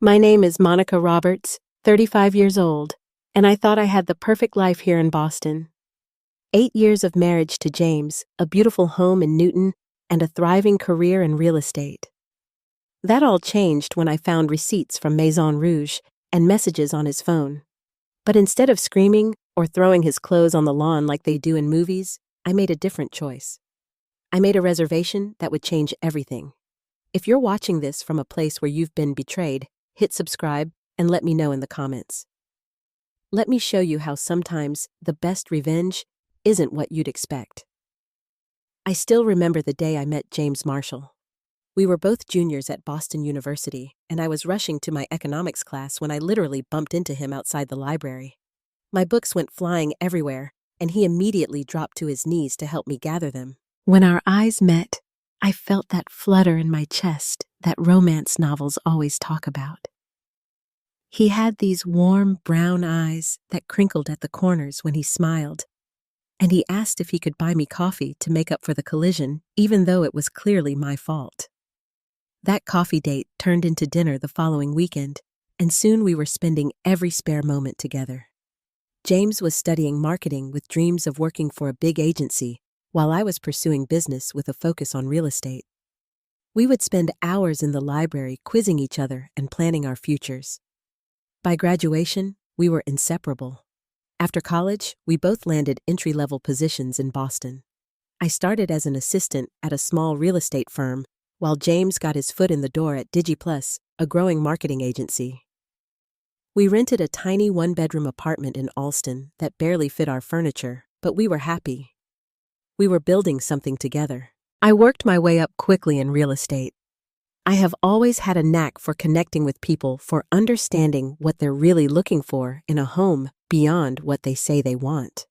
My name is Monica Roberts, 35 years old, and I thought I had the perfect life here in Boston. 8 years of marriage to James, a beautiful home in Newton, and a thriving career in real estate. That all changed when I found receipts from Maison Rouge and messages on his phone. But instead of screaming or throwing his clothes on the lawn like they do in movies, I made a different choice. I made a reservation that would change everything. If you're watching this from a place where you've been betrayed, hit subscribe and let me know in the comments. Let me show you how sometimes the best revenge isn't what you'd expect. I still remember the day I met James Marshall. We were both juniors at Boston University, and I was rushing to my economics class when I literally bumped into him outside the library. My books went flying everywhere, and he immediately dropped to his knees to help me gather them. When our eyes met, I felt that flutter in my chest that romance novels always talk about. He had these warm brown eyes that crinkled at the corners when he smiled, and he asked if he could buy me coffee to make up for the collision, even though it was clearly my fault. That coffee date turned into dinner the following weekend, and soon we were spending every spare moment together. James was studying marketing with dreams of working for a big agency, while I was pursuing business with a focus on real estate. We would spend hours in the library quizzing each other and planning our futures. By graduation, we were inseparable. After college, we both landed entry-level positions in Boston. I started as an assistant at a small real estate firm, while James got his foot in the door at DigiPlus, a growing marketing agency. We rented a tiny one-bedroom apartment in Allston that barely fit our furniture, but we were happy. We were building something together. I worked my way up quickly in real estate. I have always had a knack for connecting with people, for understanding what they're really looking for in a home beyond what they say they want.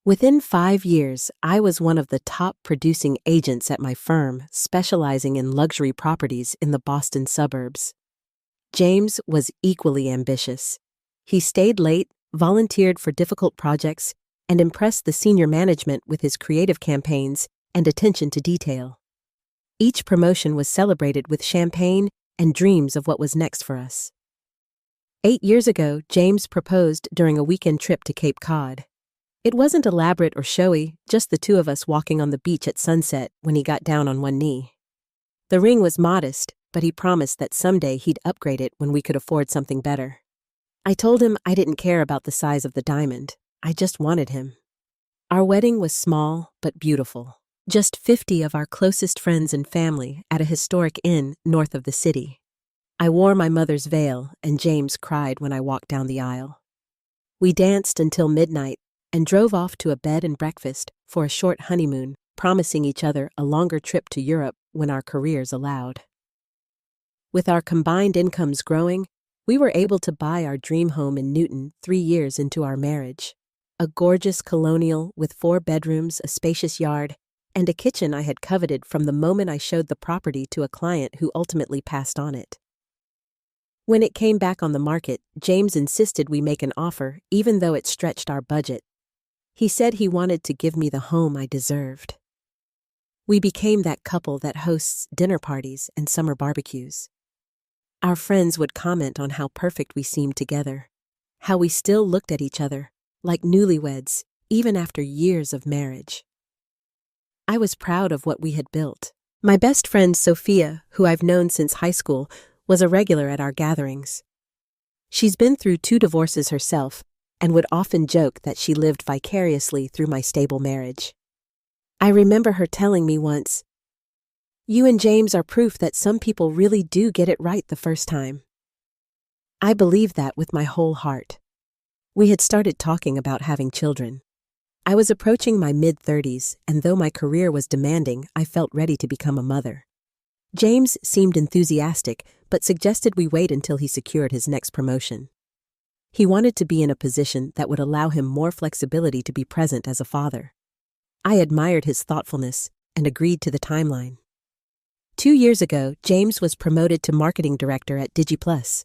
Within 5 years, I was one of the top producing agents at my firm, specializing in luxury properties in the Boston suburbs. James was equally ambitious. He stayed late, volunteered for difficult projects, and impressed the senior management with his creative campaigns and attention to detail. Each promotion was celebrated with champagne and dreams of what was next for us. 8 years ago, James proposed during a weekend trip to Cape Cod. It wasn't elaborate or showy, just the two of us walking on the beach at sunset when he got down on one knee. The ring was modest, but he promised that someday he'd upgrade it when we could afford something better. I told him I didn't care about the size of the diamond. I just wanted him. Our wedding was small but beautiful. Just 50 of our closest friends and family at a historic inn north of the city. I wore my mother's veil, and James cried when I walked down the aisle. We danced until midnight and drove off to a bed and breakfast for a short honeymoon, promising each other a longer trip to Europe when our careers allowed. With our combined incomes growing, we were able to buy our dream home in Newton 3 years into our marriage. A gorgeous colonial with 4 bedrooms, a spacious yard, and a kitchen I had coveted from the moment I showed the property to a client who ultimately passed on it. When it came back on the market, James insisted we make an offer, even though it stretched our budget. He said he wanted to give me the home I deserved. We became that couple that hosts dinner parties and summer barbecues. Our friends would comment on how perfect we seemed together, how we still looked at each other like newlyweds, even after years of marriage. I was proud of what we had built. My best friend Sophia, who I've known since high school, was a regular at our gatherings. She's been through 2 divorces herself and would often joke that she lived vicariously through my stable marriage. I remember her telling me once, "You and James are proof that some people really do get it right the first time." I believed that with my whole heart. We had started talking about having children. I was approaching my mid-30s, and though my career was demanding, I felt ready to become a mother. James seemed enthusiastic, but suggested we wait until he secured his next promotion. He wanted to be in a position that would allow him more flexibility to be present as a father. I admired his thoughtfulness and agreed to the timeline. 2 years ago, James was promoted to marketing director at DigiPlus.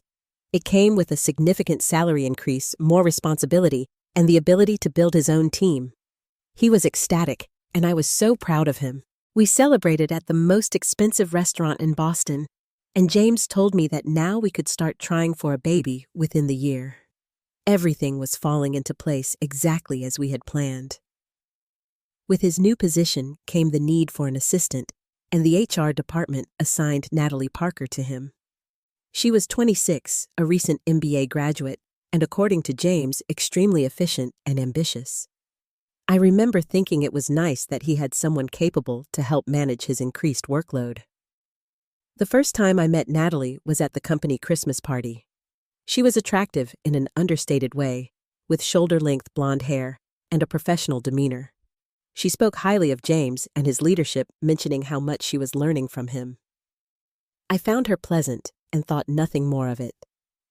It came with a significant salary increase, more responsibility, and the ability to build his own team. He was ecstatic, and I was so proud of him. We celebrated at the most expensive restaurant in Boston, And James told me that now we could start trying for a baby within the year. Everything was falling into place exactly as we had planned. With his new position came the need for an assistant, and the HR department assigned Natalie Parker to him. She was 26, a recent MBA graduate, and according to James, extremely efficient and ambitious. I remember thinking it was nice that he had someone capable to help manage his increased workload. The first time I met Natalie was at the company Christmas party. She was attractive in an understated way, with shoulder-length blonde hair and a professional demeanor. She spoke highly of James and his leadership, mentioning how much she was learning from him. I found her pleasant and thought nothing more of it.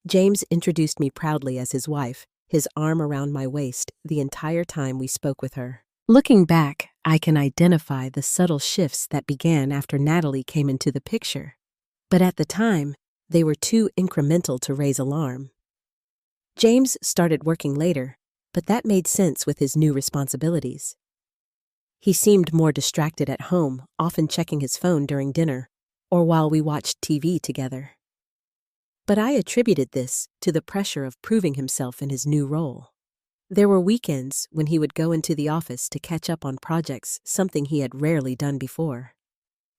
James introduced me proudly as his wife, his arm around my waist the entire time we spoke with her. Looking back, I can identify the subtle shifts that began after Natalie came into the picture. But at the time, they were too incremental to raise alarm. James started working later, but that made sense with his new responsibilities. He seemed more distracted at home, often checking his phone during dinner or while we watched TV together. But I attributed this to the pressure of proving himself in his new role. There were weekends when he would go into the office to catch up on projects, something he had rarely done before.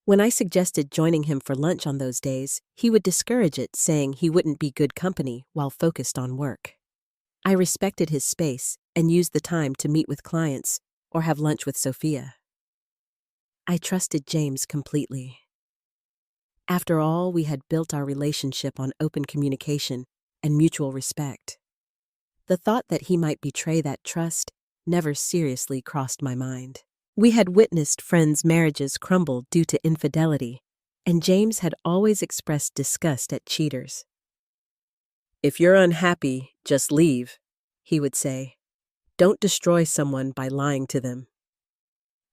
When I suggested joining him for lunch on those days, he would discourage it, saying he wouldn't be good company while focused on work. I respected his space and used the time to meet with clients or have lunch with Sophia. I trusted James completely. After all, we had built our relationship on open communication and mutual respect. The thought that he might betray that trust never seriously crossed my mind. We had witnessed friends' marriages crumble due to infidelity, and James had always expressed disgust at cheaters. "If you're unhappy, just leave," he would say. "Don't destroy someone by lying to them."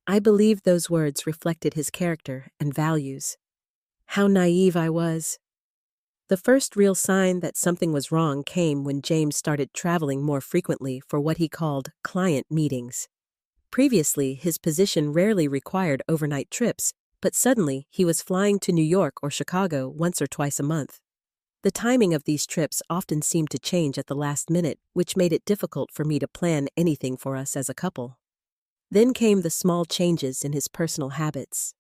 I believed those words reflected his character and values. How naive I was. The first real sign that something was wrong came when James started traveling more frequently for what he called client meetings. Previously, his position rarely required overnight trips, but suddenly he was flying to New York or Chicago once or twice a month. The timing of these trips often seemed to change at the last minute, which made it difficult for me to plan anything for us as a couple. Then came the small changes in his personal habits.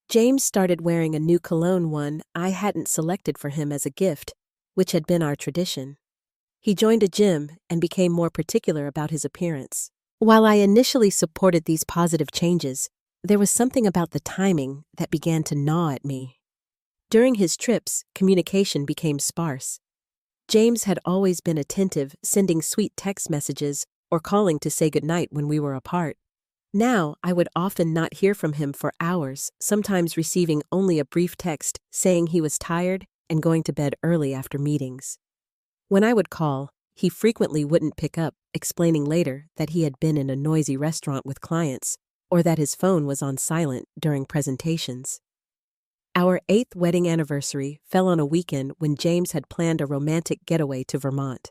James started wearing a new cologne, one I hadn't selected for him as a gift, which had been our tradition. He joined a gym and became more particular about his appearance. While I initially supported these positive changes, there was something about the timing that began to gnaw at me. During his trips, communication became sparse. James had always been attentive, sending sweet text messages or calling to say goodnight when we were apart. Now, I would often not hear from him for hours, sometimes receiving only a brief text saying he was tired and going to bed early after meetings. When I would call, he frequently wouldn't pick up, explaining later that he had been in a noisy restaurant with clients or that his phone was on silent during presentations. Our 8th wedding anniversary fell on a weekend when James had planned a romantic getaway to Vermont.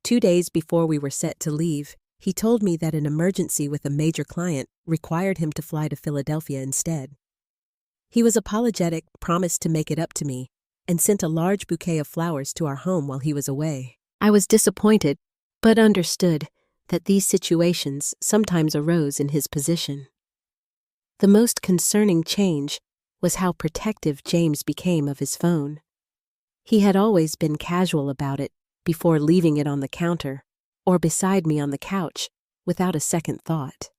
2 days before we were set to leave, he told me that an emergency with a major client required him to fly to Philadelphia instead. He was apologetic, promised to make it up to me, and sent a large bouquet of flowers to our home while he was away. I was disappointed, but understood that these situations sometimes arose in his position. The most concerning change was how protective James became of his phone. He had always been casual about it before leaving it on the counter or beside me on the couch without a second thought.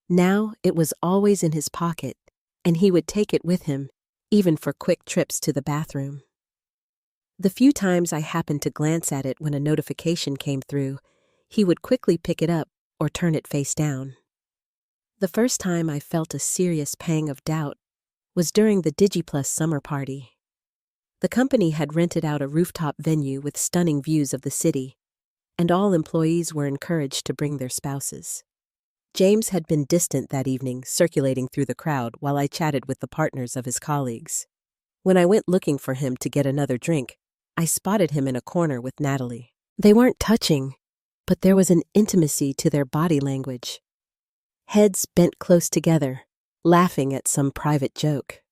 Now it was always in his pocket, and he would take it with him, even for quick trips to the bathroom. The few times I happened to glance at it when a notification came through, he would quickly pick it up or turn it face down. The first time I felt a serious pang of doubt was during the DigiPlus summer party. The company had rented out a rooftop venue with stunning views of the city, and all employees were encouraged to bring their spouses. James had been distant that evening, circulating through the crowd while I chatted with the partners of his colleagues. When I went looking for him to get another drink, I spotted him in a corner with Natalie. They weren't touching, but there was an intimacy to their body language. Heads bent close together, laughing at some private joke.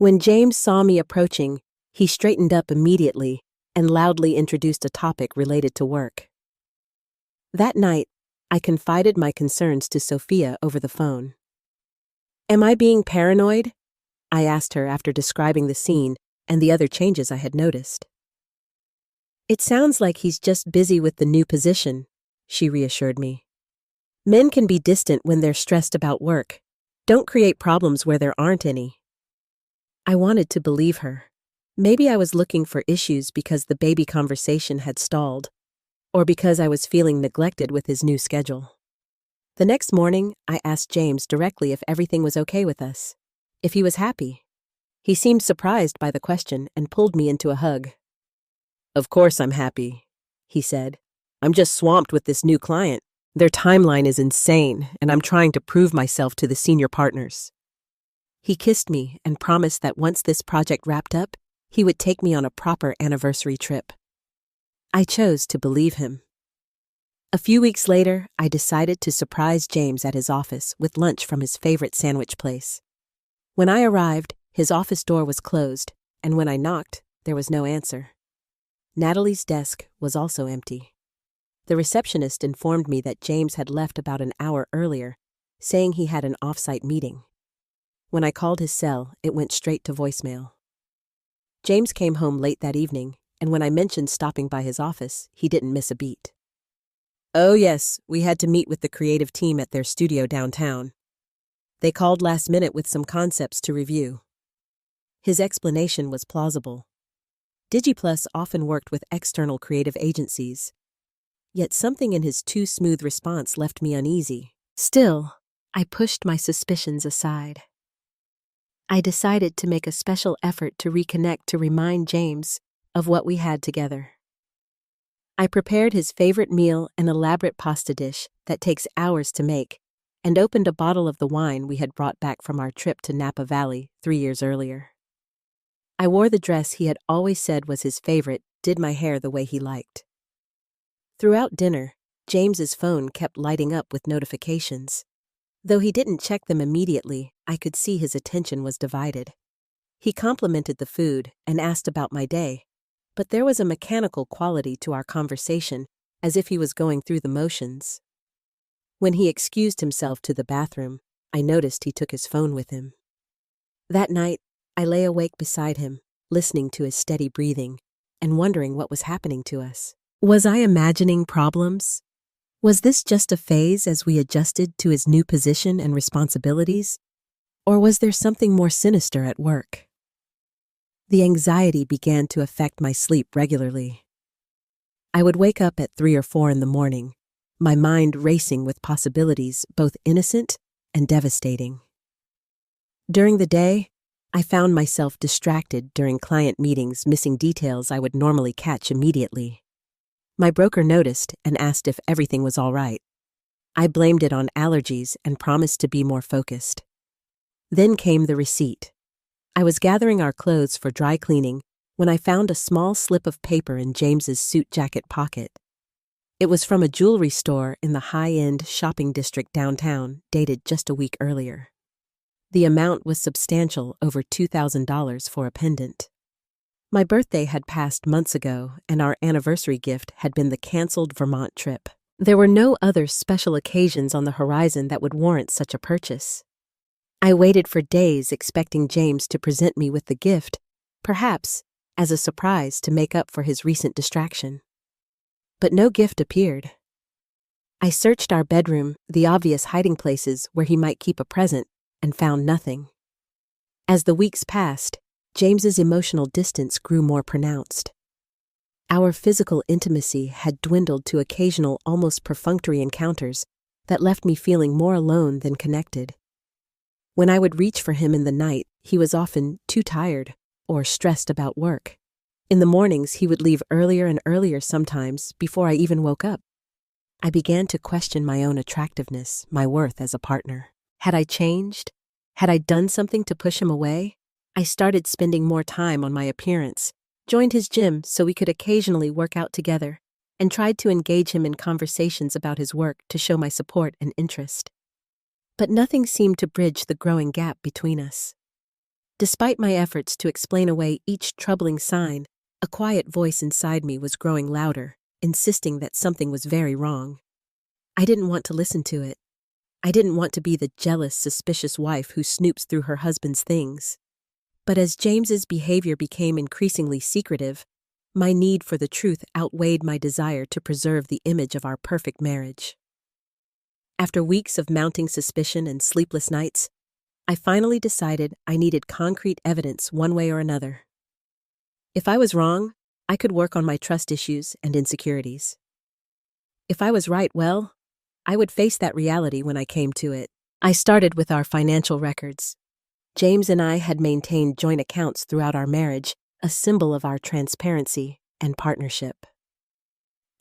When James saw me approaching, he straightened up immediately and loudly introduced a topic related to work. That night, I confided my concerns to Sophia over the phone. "Am I being paranoid?" I asked her after describing the scene and the other changes I had noticed. "It sounds like he's just busy with the new position," she reassured me. "Men can be distant when they're stressed about work. Don't create problems where there aren't any." I wanted to believe her. Maybe I was looking for issues because the baby conversation had stalled, or because I was feeling neglected with his new schedule. The next morning, I asked James directly if everything was okay with us, if he was happy. He seemed surprised by the question and pulled me into a hug. "Of course I'm happy," he said. "I'm just swamped with this new client. Their timeline is insane, and I'm trying to prove myself to the senior partners." He kissed me and promised that once this project wrapped up, he would take me on a proper anniversary trip. I chose to believe him. A few weeks later, I decided to surprise James at his office with lunch from his favorite sandwich place. When I arrived, his office door was closed, and when I knocked, there was no answer. Natalie's desk was also empty. The receptionist informed me that James had left about an hour earlier, saying he had an off-site meeting. When I called his cell, it went straight to voicemail. James came home late that evening, and when I mentioned stopping by his office, he didn't miss a beat. "Oh yes, we had to meet with the creative team at their studio downtown. They called last minute with some concepts to review." His explanation was plausible. DigiPlus often worked with external creative agencies. Yet something in his too smooth response left me uneasy. Still, I pushed my suspicions aside. I decided to make a special effort to reconnect to remind James of what we had together. I prepared his favorite meal, an elaborate pasta dish that takes hours to make, and opened a bottle of the wine we had brought back from our trip to Napa Valley 3 years earlier. I wore the dress he had always said was his favorite, did my hair the way he liked. Throughout dinner, James's phone kept lighting up with notifications. Though he didn't check them immediately, I could see his attention was divided. He complimented the food and asked about my day, but there was a mechanical quality to our conversation, as if he was going through the motions. When he excused himself to the bathroom, I noticed he took his phone with him. That night, I lay awake beside him, listening to his steady breathing and wondering what was happening to us. Was I imagining problems? Was this just a phase as we adjusted to his new position and responsibilities? Or was there something more sinister at work? The anxiety began to affect my sleep regularly. I would wake up at 3 or 4 in the morning, my mind racing with possibilities both innocent and devastating. During the day, I found myself distracted during client meetings, missing details I would normally catch immediately. My broker noticed and asked if everything was all right. I blamed it on allergies and promised to be more focused. Then came the receipt. I was gathering our clothes for dry cleaning when I found a small slip of paper in James's suit jacket pocket. It was from a jewelry store in the high-end shopping district downtown, dated just a week earlier. The amount was substantial, over $2,000 for a pendant. My birthday had passed months ago, and our anniversary gift had been the canceled Vermont trip. There were no other special occasions on the horizon that would warrant such a purchase. I waited for days expecting James to present me with the gift, perhaps as a surprise to make up for his recent distraction. But no gift appeared. I searched our bedroom, the obvious hiding places where he might keep a present, and found nothing. As the weeks passed, James's emotional distance grew more pronounced. Our physical intimacy had dwindled to occasional, almost perfunctory encounters that left me feeling more alone than connected. When I would reach for him in the night, he was often too tired or stressed about work. In the mornings, he would leave earlier and earlier sometimes before I even woke up. I began to question my own attractiveness, my worth as a partner. Had I changed? Had I done something to push him away? I started spending more time on my appearance, joined his gym so we could occasionally work out together, and tried to engage him in conversations about his work to show my support and interest. But nothing seemed to bridge the growing gap between us. Despite my efforts to explain away each troubling sign, a quiet voice inside me was growing louder, insisting that something was very wrong. I didn't want to listen to it. I didn't want to be the jealous, suspicious wife who snoops through her husband's things. But as James's behavior became increasingly secretive, my need for the truth outweighed my desire to preserve the image of our perfect marriage. After weeks of mounting suspicion and sleepless nights, I finally decided I needed concrete evidence one way or another. If I was wrong, I could work on my trust issues and insecurities. If I was right, well, I would face that reality when I came to it. I started with our financial records. James and I had maintained joint accounts throughout our marriage, a symbol of our transparency and partnership.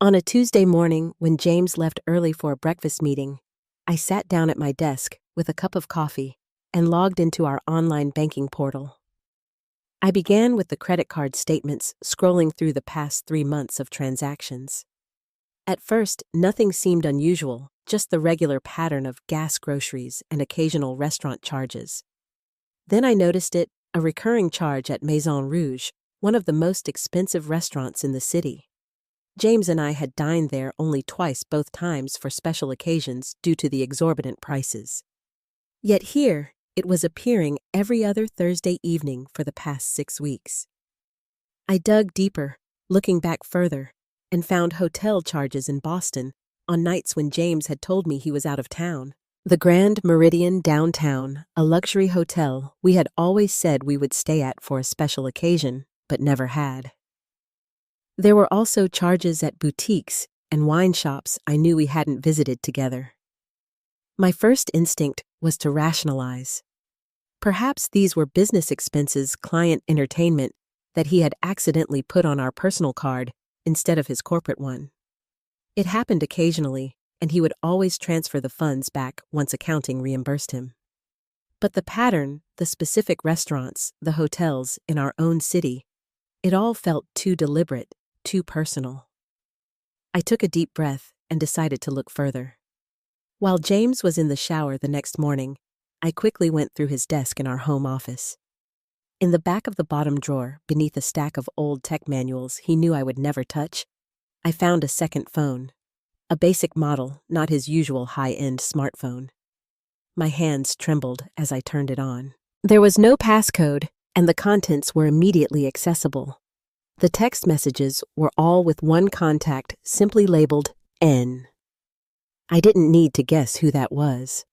On a Tuesday morning, when James left early for a breakfast meeting, I sat down at my desk with a cup of coffee and logged into our online banking portal. I began with the credit card statements, scrolling through the past 3 months of transactions. At first, nothing seemed unusual, just the regular pattern of gas, groceries, and occasional restaurant charges. Then I noticed a recurring charge at Maison Rouge, one of the most expensive restaurants in the city. James and I had dined there only twice, both times for special occasions due to the exorbitant prices. Yet here, it was appearing every other Thursday evening for the past 6 weeks. I dug deeper, looking back further, and found hotel charges in Boston on nights when James had told me he was out of town. The Grand Meridian downtown, a luxury hotel we had always said we would stay at for a special occasion, but never had. There were also charges at boutiques and wine shops I knew we hadn't visited together. My first instinct was to rationalize. Perhaps these were business expenses, client entertainment, that he had accidentally put on our personal card instead of his corporate one. It happened occasionally, and he would always transfer the funds back once accounting reimbursed him. But the pattern, the specific restaurants, the hotels in our own city, it all felt too deliberate, too personal. I took a deep breath and decided to look further. While James was in the shower the next morning, I quickly went through his desk in our home office. In the back of the bottom drawer, beneath a stack of old tech manuals he knew I would never touch, I found a second phone. A basic model, not his usual high-end smartphone. My hands trembled as I turned it on. There was no passcode, and the contents were immediately accessible. The text messages were all with one contact, simply labeled N. I didn't need to guess who that was.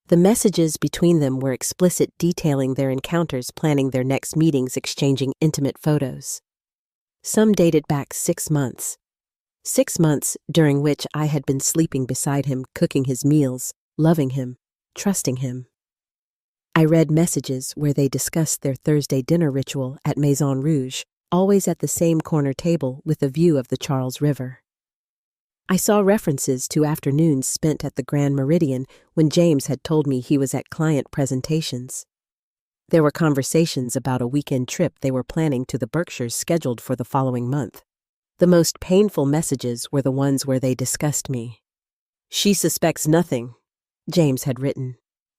The messages between them were explicit, detailing their encounters, planning their next meetings, exchanging intimate photos. Some dated back 6 months. 6 months during which I had been sleeping beside him, cooking his meals, loving him, trusting him. I read messages where they discussed their Thursday dinner ritual at Maison Rouge, always at the same corner table with a view of the Charles River. I saw references to afternoons spent at the Grand Meridian when James had told me he was at client presentations. There were conversations about a weekend trip they were planning to the Berkshires scheduled for the following month. The most painful messages were the ones where they discussed me. "She suspects nothing," James had written,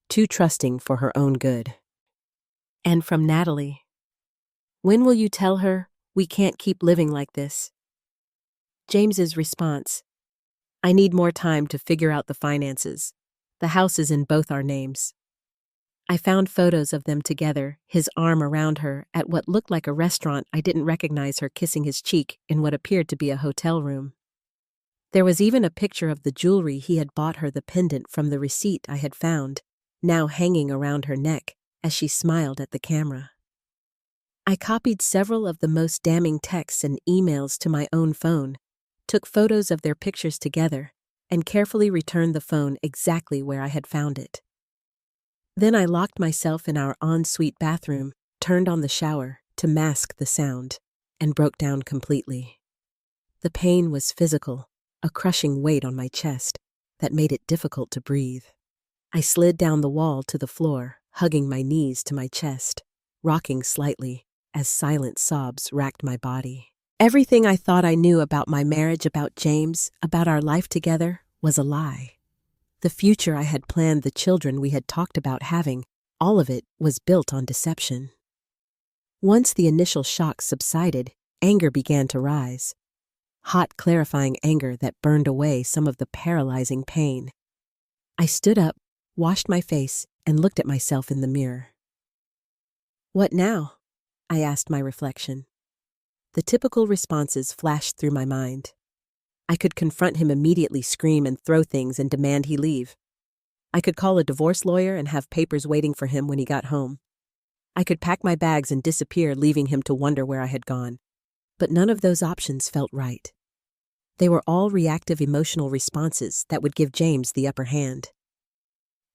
"too trusting for her own good." And from Natalie, "When will you tell her we can't keep living like this?" James's response, "I need more time to figure out the finances. The house is in both our names." I found photos of them together, his arm around her, at what looked like a restaurant. I didn't recognize her kissing his cheek in what appeared to be a hotel room. There was even a picture of the jewelry he had bought her, the pendant from the receipt I had found, now hanging around her neck as she smiled at the camera. I copied several of the most damning texts and emails to my own phone, took photos of their pictures together, and carefully returned the phone exactly where I had found it. Then I locked myself in our ensuite bathroom, turned on the shower to mask the sound, and broke down completely. The pain was physical, a crushing weight on my chest that made it difficult to breathe. I slid down the wall to the floor, hugging my knees to my chest, rocking slightly as silent sobs racked my body. Everything I thought I knew about my marriage, about James, about our life together, was a lie. The future I had planned, the children we had talked about having, all of it was built on deception. Once the initial shock subsided, anger began to rise. Hot, clarifying anger that burned away some of the paralyzing pain. I stood up, washed my face, and looked at myself in the mirror. "What now?" I asked my reflection. The typical responses flashed through my mind. I could confront him immediately, scream and throw things and demand he leave. I could call a divorce lawyer and have papers waiting for him when he got home. I could pack my bags and disappear, leaving him to wonder where I had gone. But none of those options felt right. They were all reactive emotional responses that would give James the upper hand.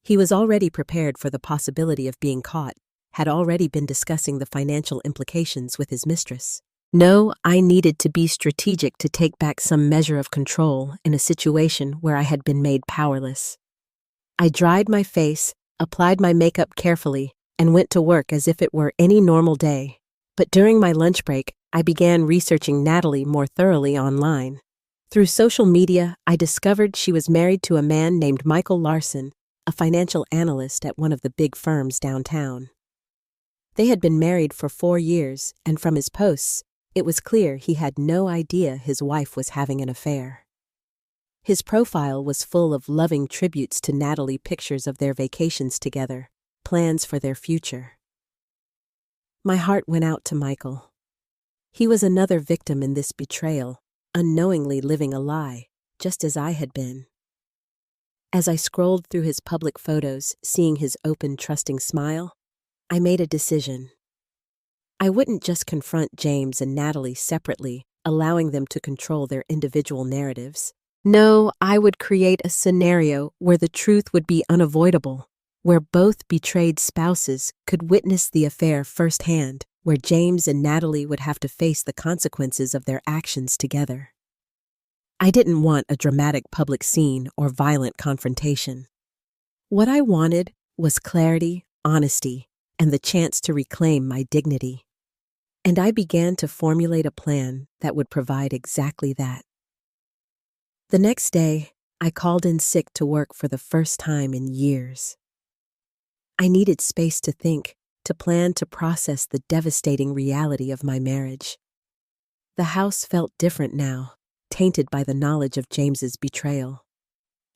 He was already prepared for the possibility of being caught, had already been discussing the financial implications with his mistress. No, I needed to be strategic to take back some measure of control in a situation where I had been made powerless. I dried my face, applied my makeup carefully, and went to work as if it were any normal day. But during my lunch break, I began researching Natalie more thoroughly online. Through social media, I discovered she was married to a man named Michael Larson, a financial analyst at one of the big firms downtown. They had been married for 4 years, and from his posts, it was clear he had no idea his wife was having an affair. His profile was full of loving tributes to Natalie, pictures of their vacations together, plans for their future. My heart went out to Michael. He was another victim in this betrayal, unknowingly living a lie, just as I had been. As I scrolled through his public photos, seeing his open, trusting smile, I made a decision. I wouldn't just confront James and Natalie separately, allowing them to control their individual narratives. No, I would create a scenario where the truth would be unavoidable, where both betrayed spouses could witness the affair firsthand, where James and Natalie would have to face the consequences of their actions together. I didn't want a dramatic public scene or violent confrontation. What I wanted was clarity, honesty, and the chance to reclaim my dignity. And I began to formulate a plan that would provide exactly that. The next day, I called in sick to work for the first time in years. I needed space to think, to plan, to process the devastating reality of my marriage. The house felt different now, tainted by the knowledge of James's betrayal.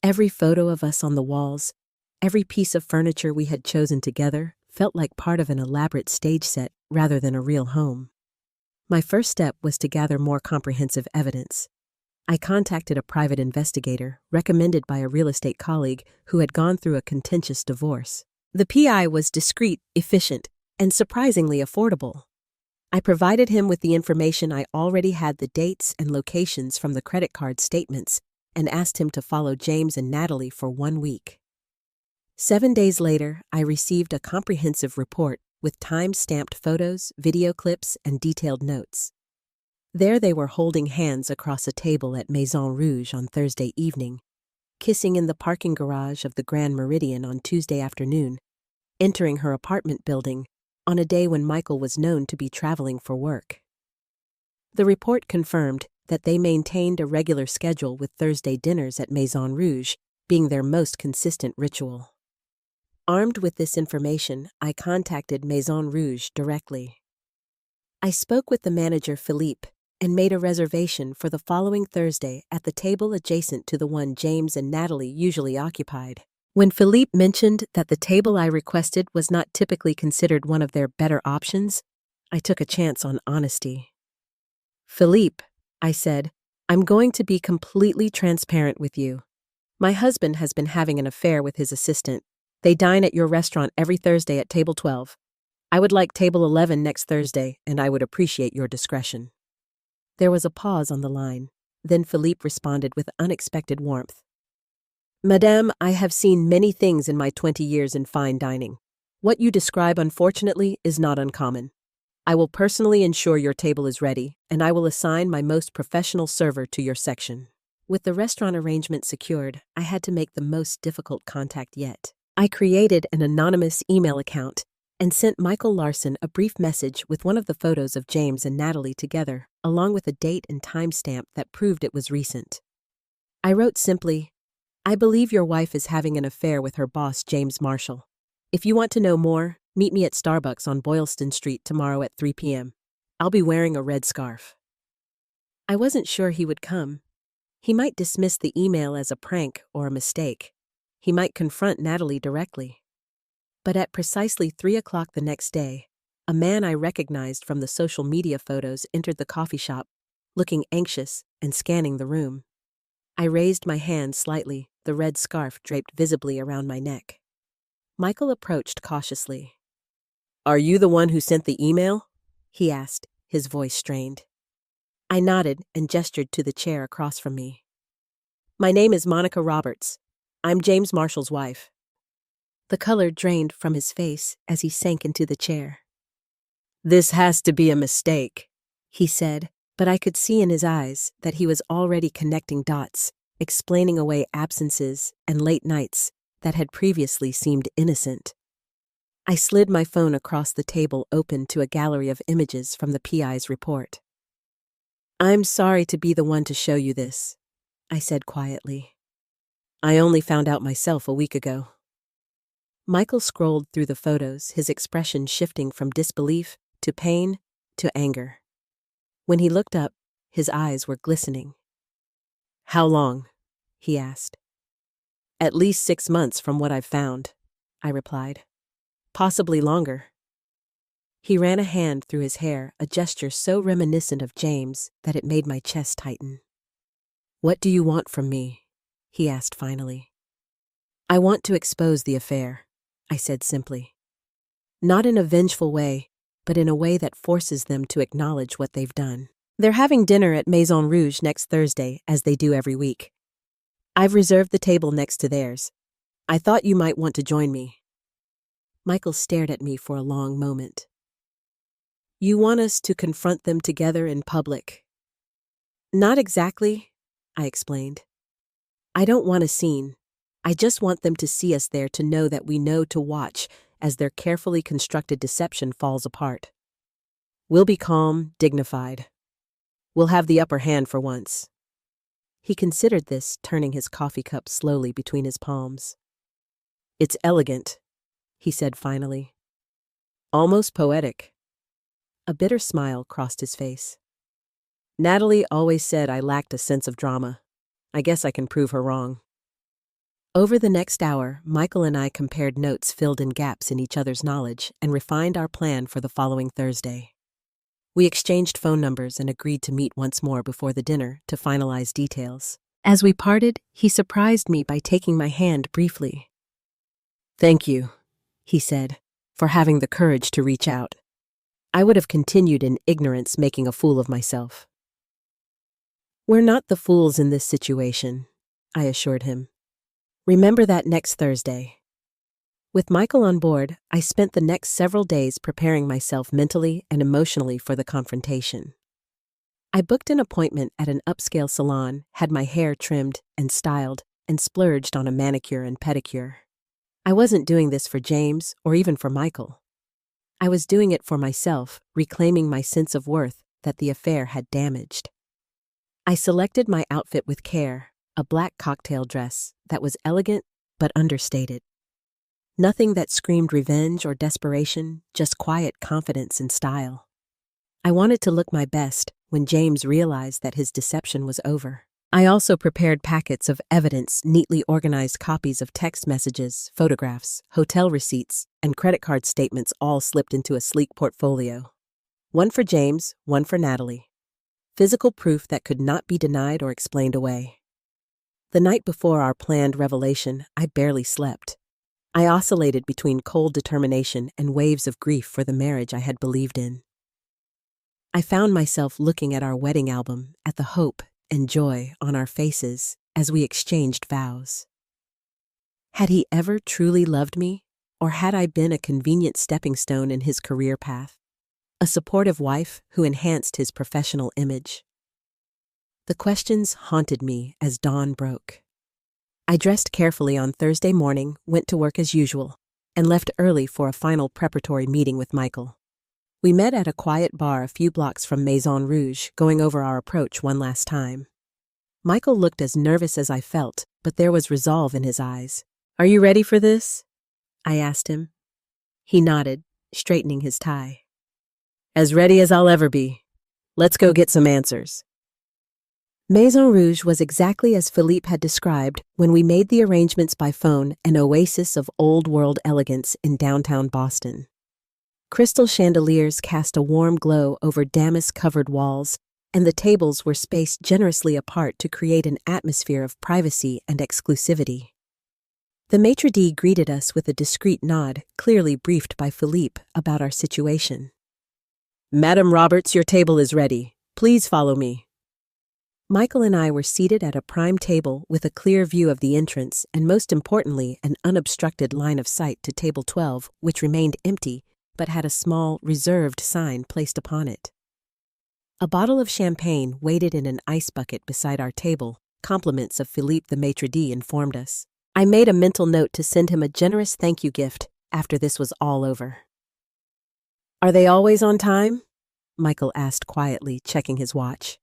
Every photo of us on the walls, every piece of furniture we had chosen together, felt like part of an elaborate stage set rather than a real home. My first step was to gather more comprehensive evidence. I contacted a private investigator, recommended by a real estate colleague who had gone through a contentious divorce. The PI was discreet, efficient, and surprisingly affordable. I provided him with the information I already had, the dates and locations from the credit card statements, and asked him to follow James and Natalie for 1 week. 7 days later, I received a comprehensive report with time-stamped photos, video clips, and detailed notes. There they were, holding hands across a table at Maison Rouge on Thursday evening, kissing in the parking garage of the Grand Meridian on Tuesday afternoon, entering her apartment building on a day when Michael was known to be traveling for work. The report confirmed that they maintained a regular schedule, with Thursday dinners at Maison Rouge being their most consistent ritual. Armed with this information, I contacted Maison Rouge directly. I spoke with the manager, Philippe, and made a reservation for the following Thursday at the table adjacent to the one James and Natalie usually occupied. When Philippe mentioned that the table I requested was not typically considered one of their better options, I took a chance on honesty. "Philippe," I said, "I'm going to be completely transparent with you. My husband has been having an affair with his assistant. They dine at your restaurant every Thursday at table 12. I would like table 11 next Thursday, and I would appreciate your discretion." There was a pause on the line. Then Philippe responded with unexpected warmth. "Madame, I have seen many things in my 20 years in fine dining. What you describe, unfortunately, is not uncommon. I will personally ensure your table is ready, and I will assign my most professional server to your section." With the restaurant arrangement secured, I had to make the most difficult contact yet. I created an anonymous email account and sent Michael Larson a brief message with one of the photos of James and Natalie together, along with a date and timestamp that proved it was recent. I wrote simply, "I believe your wife is having an affair with her boss, James Marshall. If you want to know more, Meet me at Starbucks on Boylston Street tomorrow at 3 p.m. I'll be wearing a red scarf. I wasn't sure he would come. He might dismiss the email as a prank or a mistake. He might confront Natalie directly. But at precisely 3 o'clock the next day, a man I recognized from the social media photos entered the coffee shop, looking anxious and scanning the room. I raised my hand slightly, the red scarf draped visibly around my neck. Michael approached cautiously. "Are you the one who sent the email?" he asked, his voice strained. I nodded and gestured to the chair across from me. "My name is Monica Roberts. I'm James Marshall's wife." The color drained from his face as he sank into the chair. "This has to be a mistake," he said, but I could see in his eyes that he was already connecting dots, explaining away absences and late nights that had previously seemed innocent. I slid my phone across the table open to a gallery of images from the PI's report. "I'm sorry to be the one to show you this," I said quietly. "I only found out myself a week ago." Michael scrolled through the photos, his expression shifting from disbelief to pain to anger. When he looked up, his eyes were glistening. "How long?" he asked. "At least 6 months from what I've found," I replied. "Possibly longer." He ran a hand through his hair, a gesture so reminiscent of James that it made my chest tighten. "What do you want from me?" he asked finally. "I want to expose the affair," I said simply. "Not in a vengeful way, but in a way that forces them to acknowledge what they've done. They're having dinner at Maison Rouge next Thursday, as they do every week. I've reserved the table next to theirs. I thought you might want to join me." Michael stared at me for a long moment. "You want us to confront them together in public?" "Not exactly," I explained. "I don't want a scene. I just want them to see us there to know that we know to watch as their carefully constructed deception falls apart. We'll be calm, dignified. We'll have the upper hand for once." He considered this, turning his coffee cup slowly between his palms. "It's elegant," he said finally. "Almost poetic." A bitter smile crossed his face. "Natalie always said I lacked a sense of drama. I guess I can prove her wrong." Over the next hour, Michael and I compared notes filled in gaps in each other's knowledge and refined our plan for the following Thursday. We exchanged phone numbers and agreed to meet once more before the dinner to finalize details. As we parted, he surprised me by taking my hand briefly. "Thank you," he said, "for having the courage to reach out. I would have continued in ignorance, making a fool of myself." "We're not the fools in this situation," I assured him. "Remember that next Thursday." With Michael on board, I spent the next several days preparing myself mentally and emotionally for the confrontation. I booked an appointment at an upscale salon, had my hair trimmed and styled, and splurged on a manicure and pedicure. I wasn't doing this for James or even for Michael. I was doing it for myself, reclaiming my sense of worth that the affair had damaged. I selected my outfit with care, a black cocktail dress that was elegant but understated. Nothing that screamed revenge or desperation, just quiet confidence and style. I wanted to look my best when James realized that his deception was over. I also prepared packets of evidence, neatly organized copies of text messages, photographs, hotel receipts, and credit card statements all slipped into a sleek portfolio. One for James, one for Natalie. Physical proof that could not be denied or explained away. The night before our planned revelation, I barely slept. I oscillated between cold determination and waves of grief for the marriage I had believed in. I found myself looking at our wedding album, at the hope and joy on our faces as we exchanged vows. Had he ever truly loved me, or had I been a convenient stepping stone in his career path? A supportive wife who enhanced his professional image? The questions haunted me as dawn broke. I dressed carefully on Thursday morning, went to work as usual, and left early for a final preparatory meeting with Michael. We met at a quiet bar a few blocks from Maison Rouge, going over our approach one last time. Michael looked as nervous as I felt, but there was resolve in his eyes. "Are you ready for this?" I asked him. He nodded, straightening his tie. As ready as I'll ever be. Let's go get some answers. Maison Rouge was exactly as Philippe had described when we made the arrangements by phone, an oasis of old-world elegance in downtown Boston. Crystal chandeliers cast a warm glow over damask-covered walls, and the tables were spaced generously apart to create an atmosphere of privacy and exclusivity. The maitre d' greeted us with a discreet nod, clearly briefed by Philippe about our situation. "Madame Roberts, your table is ready. Please follow me." Michael and I were seated at a prime table with a clear view of the entrance and, most importantly, an unobstructed line of sight to table 12, which remained empty but had a small, reserved sign placed upon it. A bottle of champagne waited in an ice bucket beside our table, compliments of Philippe the maitre d' informed us. I made a mental note to send him a generous thank you gift after this was all over. "Are they always on time?" Michael asked quietly, checking his watch.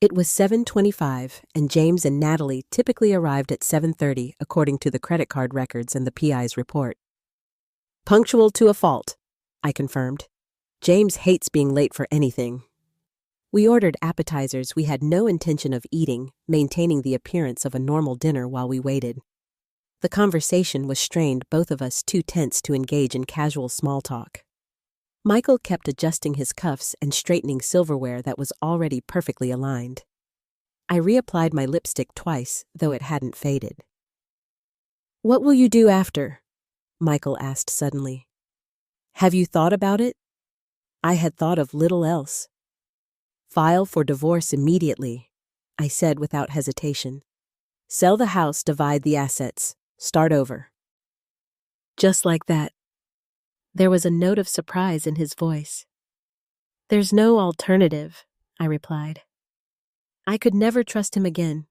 It was 7:25, and James and Natalie typically arrived at 7:30 according to the credit card records and the PI's report. "Punctual to a fault," I confirmed. James hates being late for anything. We ordered appetizers we had no intention of eating, maintaining the appearance of a normal dinner while we waited. The conversation was strained, both of us too tense to engage in casual small talk. Michael kept adjusting his cuffs and straightening silverware that was already perfectly aligned. I reapplied my lipstick twice, though it hadn't faded. "What will you do after?" Michael asked suddenly. "Have you thought about it?" I had thought of little else. "File for divorce immediately," I said without hesitation. "Sell the house, divide the assets, start over." Just like that. There was a note of surprise in his voice. "There's no alternative," I replied. I could never trust him again.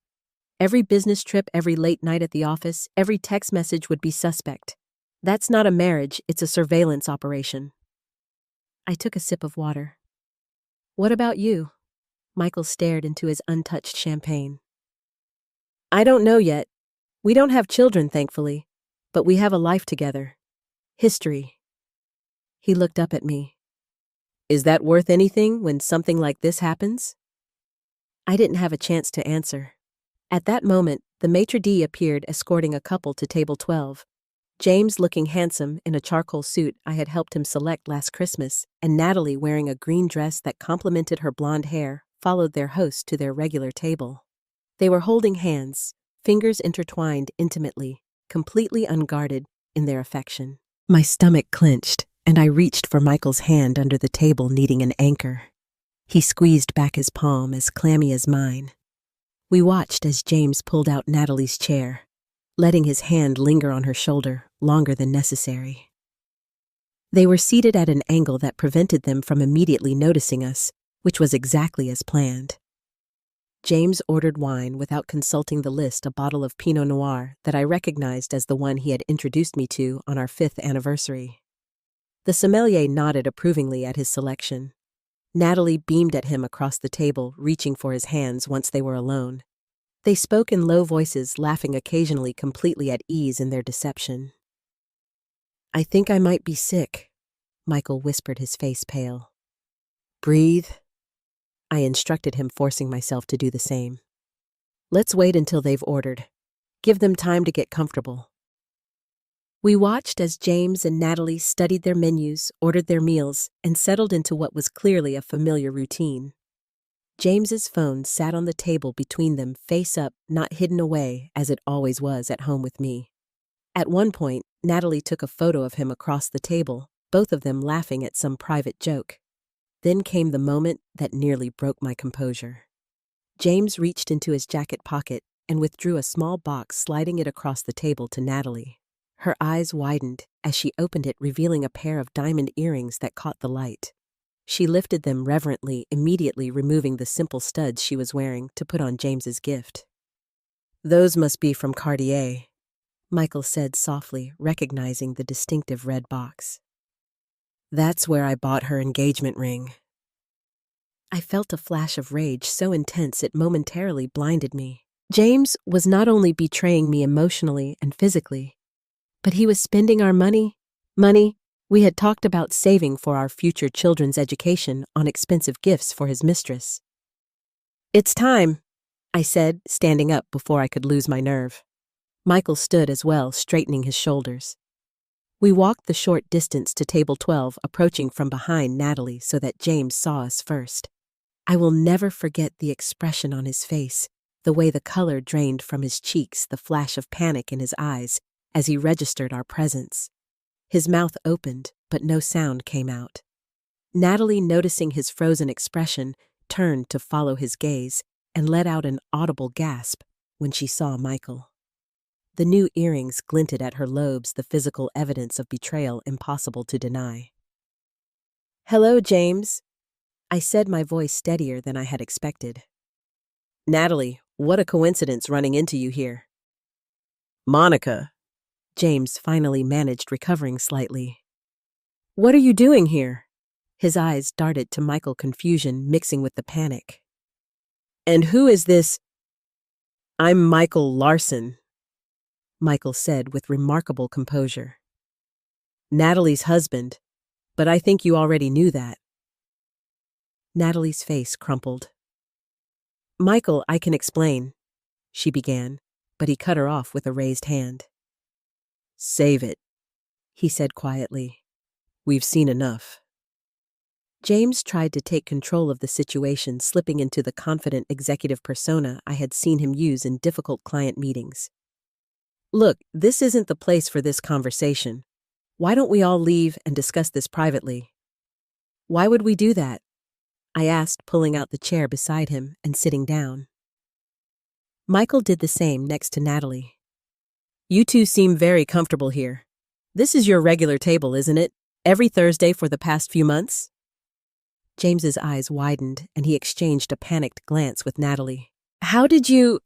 Every business trip, every late night at the office, every text message would be suspect. That's not a marriage, it's a surveillance operation. I took a sip of water. "What about you?" Michael stared into his untouched champagne. "I don't know yet. We don't have children, thankfully, but we have a life together. History." He looked up at me. "Is that worth anything when something like this happens?" I didn't have a chance to answer. At that moment, the maitre d' appeared escorting a couple to table 12. James looking handsome in a charcoal suit I had helped him select last Christmas, and Natalie wearing a green dress that complemented her blonde hair, followed their host to their regular table. They were holding hands, fingers intertwined intimately, completely unguarded in their affection. My stomach clenched, and I reached for Michael's hand under the table, needing an anchor. He squeezed back his palm, as clammy as mine. We watched as James pulled out Natalie's chair, letting his hand linger on her shoulder longer than necessary. They were seated at an angle that prevented them from immediately noticing us, which was exactly as planned. James ordered wine without consulting the list, a bottle of Pinot Noir that I recognized as the one he had introduced me to on our 5th anniversary. The sommelier nodded approvingly at his selection. Natalie beamed at him across the table, reaching for his hands once they were alone. They spoke in low voices, laughing occasionally, completely at ease in their deception. "I think I might be sick," Michael whispered, his face pale. "Breathe," I instructed him, forcing myself to do the same. "Let's wait until they've ordered. Give them time to get comfortable." We watched as James and Natalie studied their menus, ordered their meals, and settled into what was clearly a familiar routine. James's phone sat on the table between them, face up, not hidden away, as it always was at home with me. At one point, Natalie took a photo of him across the table, both of them laughing at some private joke. Then came the moment that nearly broke my composure. James reached into his jacket pocket and withdrew a small box, sliding it across the table to Natalie. Her eyes widened as she opened it, revealing a pair of diamond earrings that caught the light. She lifted them reverently, immediately removing the simple studs she was wearing to put on James's gift. "Those must be from Cartier," Michael said softly, recognizing the distinctive red box. "That's where I bought her engagement ring." I felt a flash of rage so intense it momentarily blinded me. James was not only betraying me emotionally and physically, but he was spending our money We had talked about saving for our future children's education on expensive gifts for his mistress. "It's time," I said, standing up before I could lose my nerve. Michael stood as well, straightening his shoulders. We walked the short distance to table 12, approaching from behind Natalie so that James saw us first. I will never forget the expression on his face, the way the color drained from his cheeks, the flash of panic in his eyes as he registered our presence. His mouth opened, but no sound came out. Natalie, noticing his frozen expression, turned to follow his gaze and let out an audible gasp when she saw Michael. The new earrings glinted at her lobes, the physical evidence of betrayal impossible to deny. "Hello, James," I said, my voice steadier than I had expected. "Natalie, what a coincidence running into you here." "Monica," James finally managed, recovering slightly. "What are you doing here?" His eyes darted to Michael, confusion mixing with the panic. "And who is this?" "I'm Michael Larson," Michael said with remarkable composure. "Natalie's husband, but I think you already knew that." Natalie's face crumpled. "Michael, I can explain," she began, but he cut her off with a raised hand. "Save it," he said quietly. "We've seen enough." James tried to take control of the situation, slipping into the confident executive persona I had seen him use in difficult client meetings. "Look, this isn't the place for this conversation. Why don't we all leave and discuss this privately?" "Why would we do that?" I asked, pulling out the chair beside him and sitting down. Michael did the same next to Natalie. "You two seem very comfortable here. This is your regular table, isn't it? Every Thursday for the past few months?" James's eyes widened, and he exchanged a panicked glance with Natalie. "How did you—"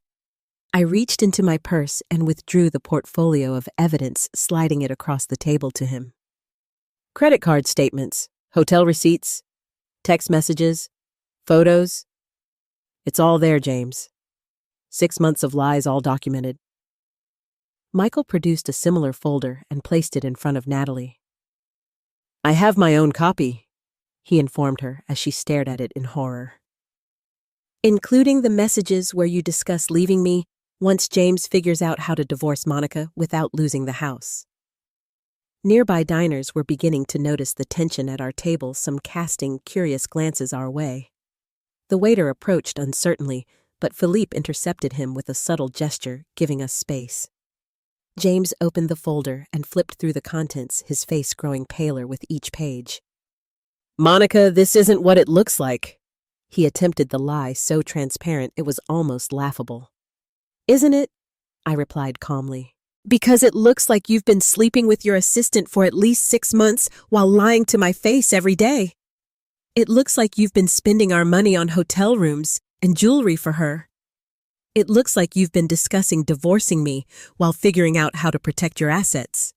I reached into my purse and withdrew the portfolio of evidence, sliding it across the table to him. "Credit card statements, hotel receipts, text messages, photos. It's all there, James. 6 months of lies all documented." Michael produced a similar folder and placed it in front of Natalie. "I have my own copy," he informed her as she stared at it in horror. "Including the messages where you discuss leaving me once James figures out how to divorce Monica without losing the house." Nearby diners were beginning to notice the tension at our table, some casting curious glances our way. The waiter approached uncertainly, but Philippe intercepted him with a subtle gesture, giving us space. James opened the folder and flipped through the contents, his face growing paler with each page. "Monica, this isn't what it looks like." He attempted the lie so transparent it was almost laughable. "Isn't it?" I replied calmly. "Because it looks like you've been sleeping with your assistant for at least 6 months while lying to my face every day. It looks like you've been spending our money on hotel rooms and jewelry for her. It looks like you've been discussing divorcing me while figuring out how to protect your assets."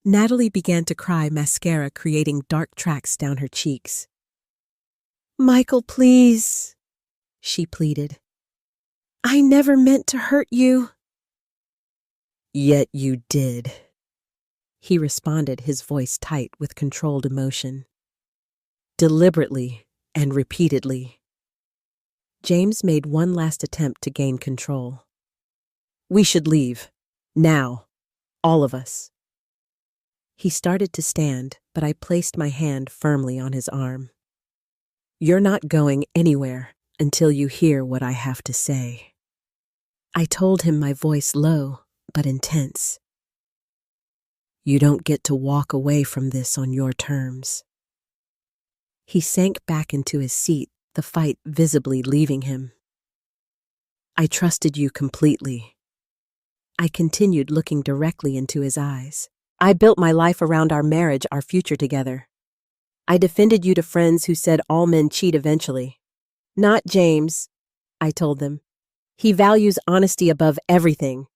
Natalie began to cry, mascara creating dark tracks down her cheeks. "Michael, please," she pleaded. "I never meant to hurt you." "Yet you did," he responded, his voice tight with controlled emotion. "Deliberately and repeatedly." James made one last attempt to gain control. "We should leave. Now. All of us." He started to stand, but I placed my hand firmly on his arm. "You're not going anywhere until you hear what I have to say." I told him, my voice low but intense. "You don't get to walk away from this on your terms." He sank back into his seat, the fight visibly leaving him. "I trusted you completely." I continued, looking directly into his eyes. "I built my life around our marriage, our future together. I defended you to friends who said all men cheat eventually. Not James," I told them. "He values honesty above everything.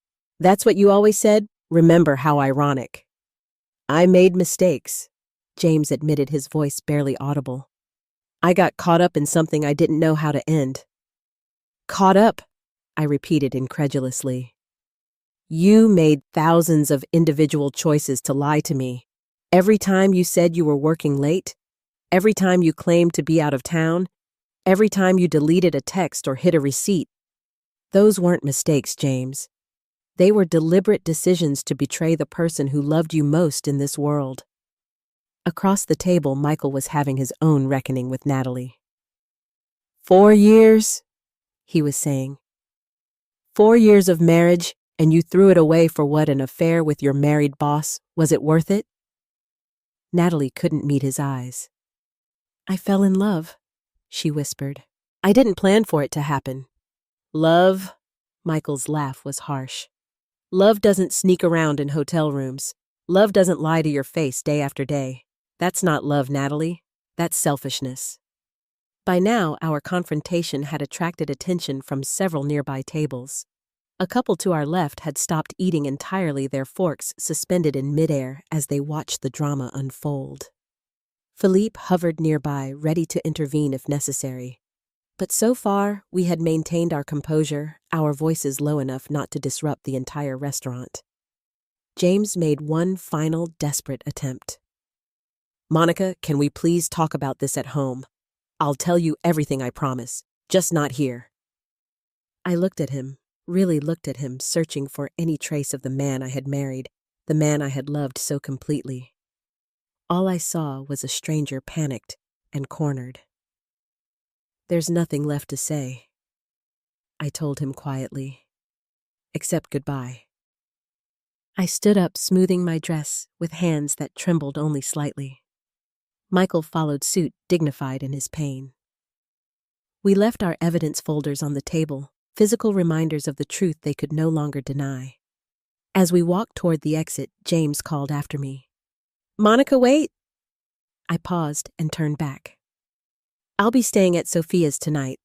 That's what you always said? Remember how ironic." "I made mistakes," James admitted, his voice barely audible. "I got caught up in something I didn't know how to end." "Caught up?" I repeated incredulously. "You made thousands of individual choices to lie to me, Every time you said you were working late, every time you claimed to be out of town, every time you deleted a text or hid a receipt. Those weren't mistakes, James. They were deliberate decisions to betray the person who loved you most in this world. Across the table, Michael was having his own reckoning with Natalie. 4 years, he was saying. 4 years of marriage, and you threw it away for what, an affair with your married boss? Was it worth it? Natalie couldn't meet his eyes. I fell in love, she whispered. I didn't plan for it to happen. Love? Michael's laugh was harsh. Love doesn't sneak around in hotel rooms. Love doesn't lie to your face day after day. That's not love, Natalie. That's selfishness. By now, our confrontation had attracted attention from several nearby tables. A couple to our left had stopped eating entirely, their forks suspended in midair as they watched the drama unfold. Philippe hovered nearby, ready to intervene if necessary. But so far, we had maintained our composure, our voices low enough not to disrupt the entire restaurant. James made one final desperate attempt. Monica, can we please talk about this at home? I'll tell you everything, I promise, just not here. I looked at him, really looked at him, searching for any trace of the man I had married, the man I had loved so completely. All I saw was a stranger panicked and cornered. There's nothing left to say, I told him quietly, except goodbye. I stood up, smoothing my dress with hands that trembled only slightly. Michael followed suit, dignified in his pain. We left our evidence folders on the table, physical reminders of the truth they could no longer deny. As we walked toward the exit, James called after me. Monica, wait! I paused and turned back. I'll be staying at Sophia's tonight,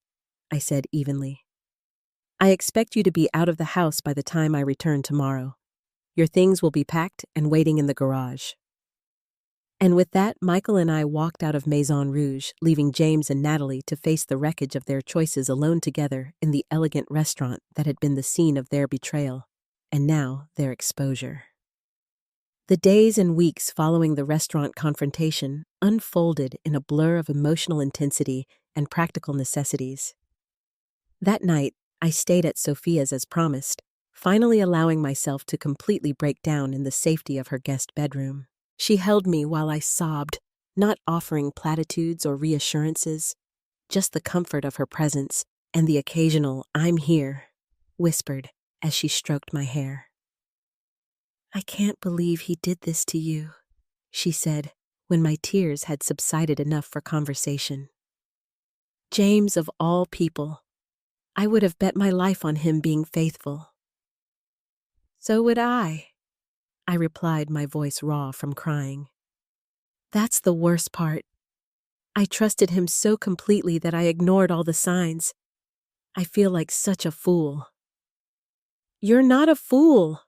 I said evenly. I expect you to be out of the house by the time I return tomorrow. Your things will be packed and waiting in the garage. And with that, Michael and I walked out of Maison Rouge, leaving James and Natalie to face the wreckage of their choices alone together in the elegant restaurant that had been the scene of their betrayal, and now their exposure. The days and weeks following the restaurant confrontation unfolded in a blur of emotional intensity and practical necessities. That night, I stayed at Sophia's as promised, finally allowing myself to completely break down in the safety of her guest bedroom. She held me while I sobbed, not offering platitudes or reassurances, just the comfort of her presence and the occasional "I'm here" whispered as she stroked my hair. I can't believe he did this to you, she said when my tears had subsided enough for conversation. James, of all people, I would have bet my life on him being faithful. So would I replied, my voice raw from crying. That's the worst part. I trusted him so completely that I ignored all the signs. I feel like such a fool. You're not a fool,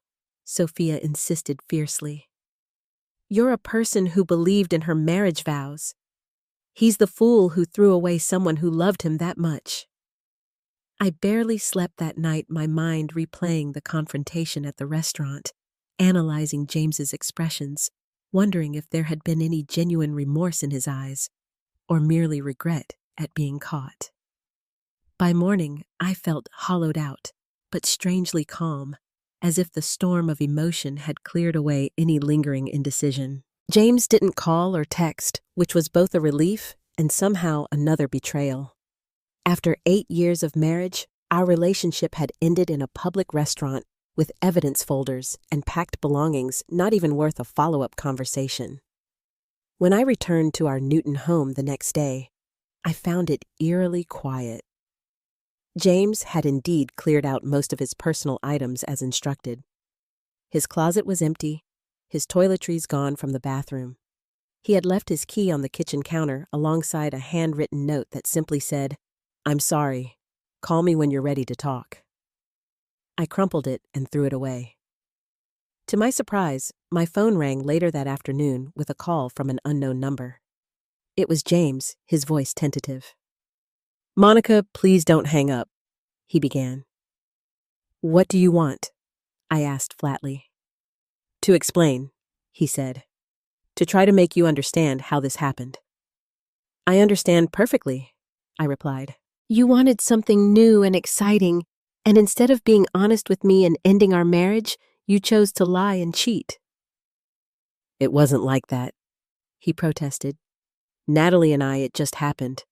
Sophia insisted fiercely. You're a person who believed in her marriage vows. He's the fool who threw away someone who loved him that much. I barely slept that night, my mind replaying the confrontation at the restaurant, analyzing James's expressions, wondering if there had been any genuine remorse in his eyes, or merely regret at being caught. By morning, I felt hollowed out, but strangely calm, as if the storm of emotion had cleared away any lingering indecision. James didn't call or text, which was both a relief and somehow another betrayal. After 8 years of marriage, our relationship had ended in a public restaurant with evidence folders and packed belongings not even worth a follow-up conversation. When I returned to our Newton home the next day, I found it eerily quiet. James had indeed cleared out most of his personal items as instructed. His closet was empty, his toiletries gone from the bathroom. He had left his key on the kitchen counter alongside a handwritten note that simply said, "I'm sorry. Call me when you're ready to talk." I crumpled it and threw it away. To my surprise, my phone rang later that afternoon with a call from an unknown number. It was James, his voice tentative. "Monica, please don't hang up," he began. "What do you want?" I asked flatly. "To explain," he said. to try to make you understand how this happened. I understand perfectly, I replied. You wanted something new and exciting, and instead of being honest with me and ending our marriage, you chose to lie and cheat. It wasn't like that, he protested. Natalie and it just happened.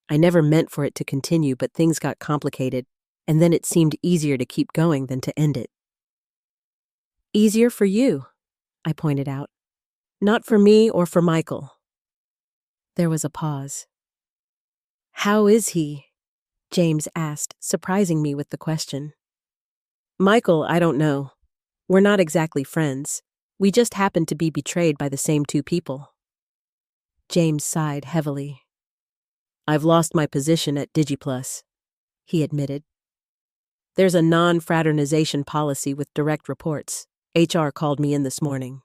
I never meant for it to continue, but things got complicated, and then it seemed easier to keep going than to end it. Easier for you, I pointed out. Not for me or for Michael. There was a pause. How is he? James asked, surprising me with the question. Michael, I don't know. We're not exactly friends. We just happened to be betrayed by the same two people. James sighed heavily. I've lost my position at DigiPlus, he admitted. There's a non-fraternization policy with direct reports. HR called me in this morning.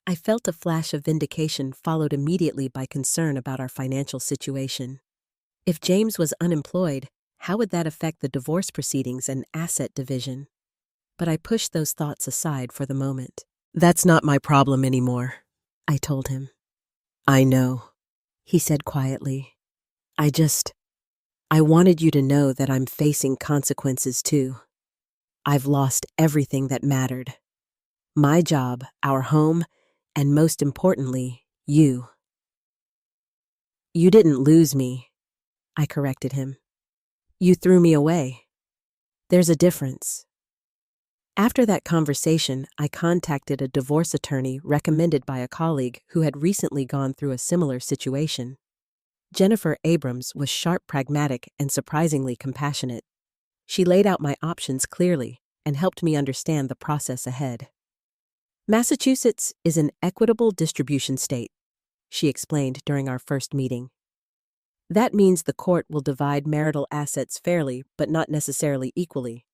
I felt a flash of vindication followed immediately by concern about our financial situation. If James was unemployed, how would that affect the divorce proceedings and asset division? But I pushed those thoughts aside for the moment. That's not my problem anymore, I told him. I know, he said quietly. I wanted you to know that I'm facing consequences too. I've lost everything that mattered. My job, our home, and most importantly, you. You didn't lose me, I corrected him. You threw me away. There's a difference. After that conversation, I contacted a divorce attorney recommended by a colleague who had recently gone through a similar situation. Jennifer Abrams was sharp, pragmatic, and surprisingly compassionate. She laid out my options clearly and helped me understand the process ahead. Massachusetts is an equitable distribution state, she explained during our first meeting. That means the court will divide marital assets fairly, but not necessarily equally.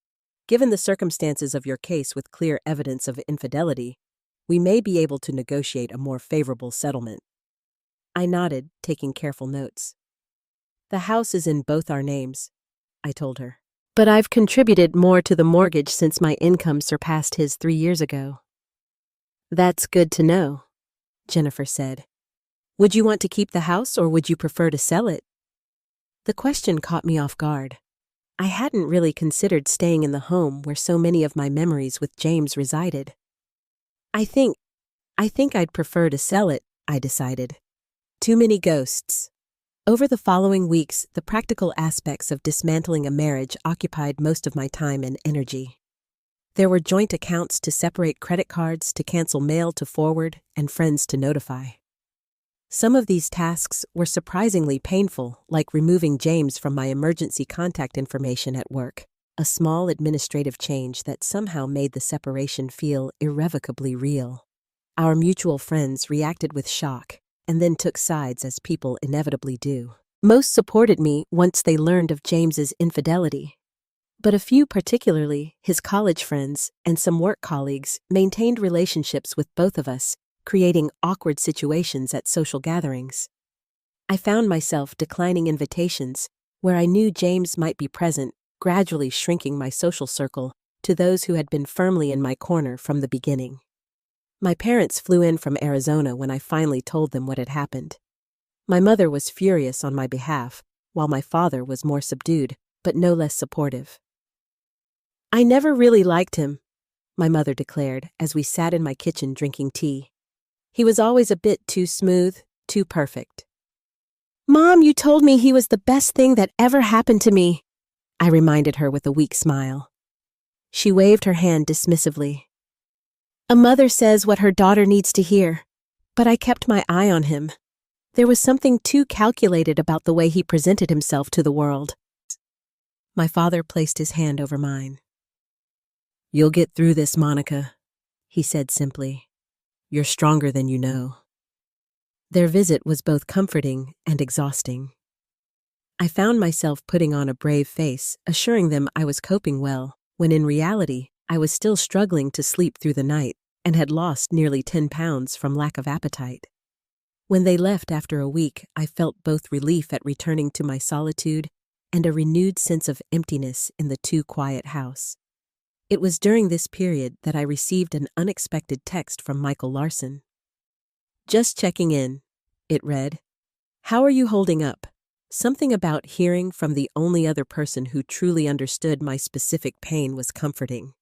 Given the circumstances of your case with clear evidence of infidelity, we may be able to negotiate a more favorable settlement. I nodded, taking careful notes. The house is in both our names, I told her. But I've contributed more to the mortgage since my income surpassed his 3 years ago. That's good to know, Jennifer said. Would you want to keep the house or would you prefer to sell it? The question caught me off guard. I hadn't really considered staying in the home where so many of my memories with James resided. I think I'd prefer to sell it, I decided. Too many ghosts. Over the following weeks, the practical aspects of dismantling a marriage occupied most of my time and energy. There were joint accounts to separate, credit cards to cancel, mail to forward, and friends to notify. Some of these tasks were surprisingly painful, like removing James from my emergency contact information at work, a small administrative change that somehow made the separation feel irrevocably real. Our mutual friends reacted with shock and then took sides as people inevitably do. Most supported me once they learned of James's infidelity. But a few, particularly his college friends and some work colleagues, maintained relationships with both of us, creating awkward situations at social gatherings. I found myself declining invitations where I knew James might be present, gradually shrinking my social circle to those who had been firmly in my corner from the beginning. My parents flew in from Arizona when I finally told them what had happened. My mother was furious on my behalf, while my father was more subdued, but no less supportive. I never really liked him, my mother declared as we sat in my kitchen drinking tea. He was always a bit too smooth, too perfect. Mom, you told me he was the best thing that ever happened to me, I reminded her with a weak smile. She waved her hand dismissively. A mother says what her daughter needs to hear, but I kept my eye on him. There was something too calculated about the way he presented himself to the world. My father placed his hand over mine. You'll get through this, Monica, he said simply. You're stronger than you know. Their visit was both comforting and exhausting. I found myself putting on a brave face, assuring them I was coping well, when in reality, I was still struggling to sleep through the night and had lost nearly 10 pounds from lack of appetite. When they left after a week, I felt both relief at returning to my solitude and a renewed sense of emptiness in the too-quiet house. It was during this period that I received an unexpected text from Michael Larson. Just checking in, it read. How are you holding up? Something about hearing from the only other person who truly understood my specific pain was comforting.